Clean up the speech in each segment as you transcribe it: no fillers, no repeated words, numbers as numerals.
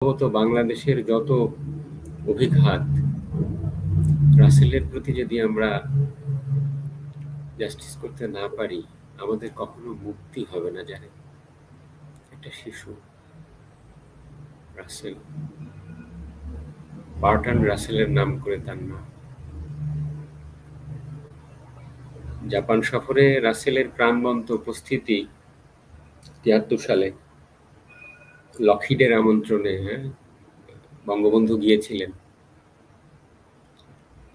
সম্ভবত বাংলাদেশের যত অভিঘাত রাসেলের প্রতি যদি আমরা জাস্টিস করতে না পারি, আমাদের কখনো মুক্তি হবে না। জানেন, একটা শিশু রাসেল, বার্টন রাসেলের নাম করে তার নাম। জাপান সফরে রাসেলের প্রাণবন্ত উপস্থিতি ৭৩ সালে লকহিডের আমন্ত্রণে, বঙ্গবন্ধু গিয়েছিলেন।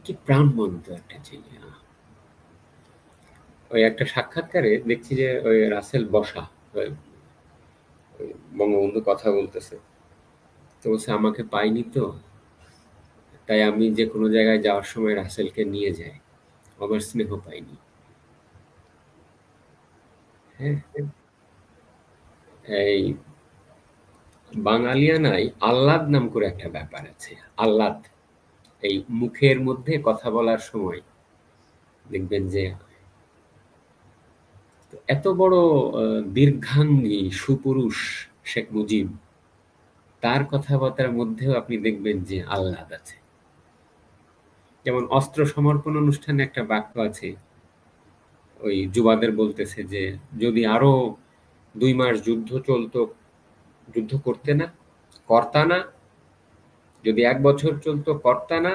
কি প্রাণবন্ত একটা ছেলে! ওই একটা সাক্ষাৎকারে দেখছি যে ওই রাসেল বসা, ওই বঙ্গবন্ধু কথা বলতেছে, তো বলছে আমাকে পাইনি তো, তাই আমি যে কোনো জায়গায় যাওয়ার সময় রাসেলকে নিয়ে যাই, আমার স্নেহ পাইনি। হ্যাঁ, এই বাঙালিয়ানায় আহ্লাদ নাম করে একটা ব্যাপার আছে। আহ্লাদ, এই মুখের মধ্যে কথা বলার সময় দেখবেন যে এত বড় দীর্ঘাঙ্গী সুপুরুষ শেখ মুজিব, তার কথাবার্তার মধ্যেও আপনি দেখবেন যে আহ্লাদ আছে। যেমন অস্ত্র সমর্পণ অনুষ্ঠানে একটা বাক্য আছে, ওই যুবাদের বলতেছে যে যদি আরো 2 মাস যুদ্ধ চলতো, যুদ্ধ করতে না, করতা না, যদি 1 বছর চলতো করতা না,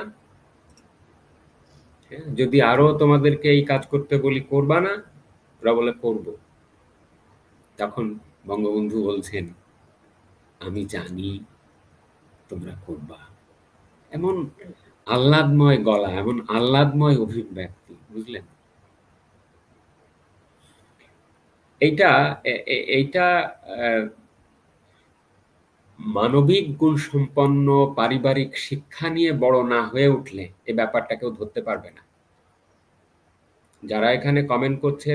যদি আরো তোমাদেরকে এই কাজ করতে বলি করবা না, ওরা বলে করব। তখন বঙ্গবন্ধু বলছেন আমি জানি তোমরা করবা। এমন আহ্লাদময় গলা, এমন আহ্লাদময় অভিব্যক্তি, বুঝলেন? এইটা এইটা মানবিক গুণ সম্পন্ন পারিবারিক শিক্ষা নিয়ে বড় না হয়ে উঠলে এই ব্যাপারটা কেউ ধরতে পারবে না। যারা এখানে কমেন্ট করছে,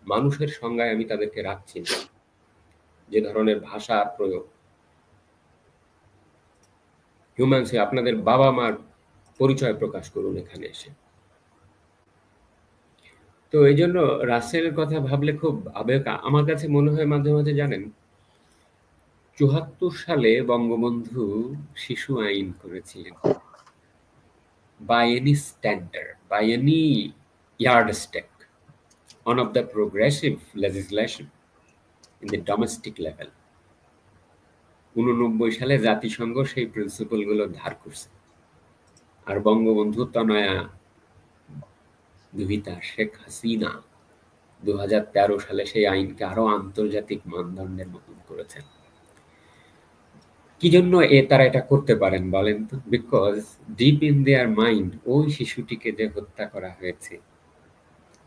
মানুষের সংজ্ঞায় আমি তাদেরকে রাখছি না। যে ধরনের ভাষা প্রয়োগ, হিউম্যানসে আপনাদের বাবা মার পরিচয় প্রকাশ করুন এখানে এসে। তো এই জন্য রাসেলের কথা ভাবলে খুব আবেগ। আমার কাছে মনে হয় মাঝে মাঝে, জানেন, ৭৪ সালে বঙ্গবন্ধু শিশু আইন করেছিলেন। by any standard, by any yardstick, one of the progressive legislation in the domestic level. 89 সালে জাতিসংঘ সেই প্রিন্সিপাল গুলো ধার করছে, আর বঙ্গবন্ধু তনয়া দুহিতা শেখ হাসিনা 2013 সালে সেই আইনকে আরো আন্তর্জাতিক মানদণ্ডের মতন করেছেন। কি জন্য তারা এটা করতে পারেন বলেন তো? Because deep in their mind ওই শিশুটিকে যে হত্যা করা হয়েছে,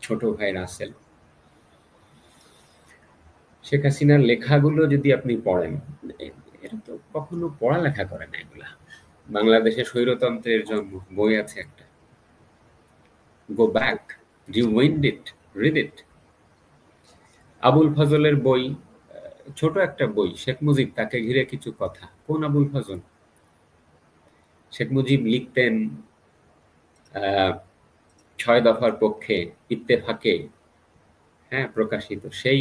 ছোট ভাই রাসেল, শেখ হাসিনার লেখাগুলো যদি আপনি পড়েন, এটা তো কখনো পড়ালেখা করে না এগুলা। বাংলাদেশে স্বৈরতন্ত্রের জন্ম বই আছে একটা, go back, rewind it, read it. Abul ফজলের বই, ছোট একটা বই, শেখ মুজিব তাকে ঘিরে কিছু কথা। কোন আবুল ফজল? শেখ মুজিব লিখতেন 6 দফার পক্ষে, ইত্তেফাকে, প্রকাশিত সেই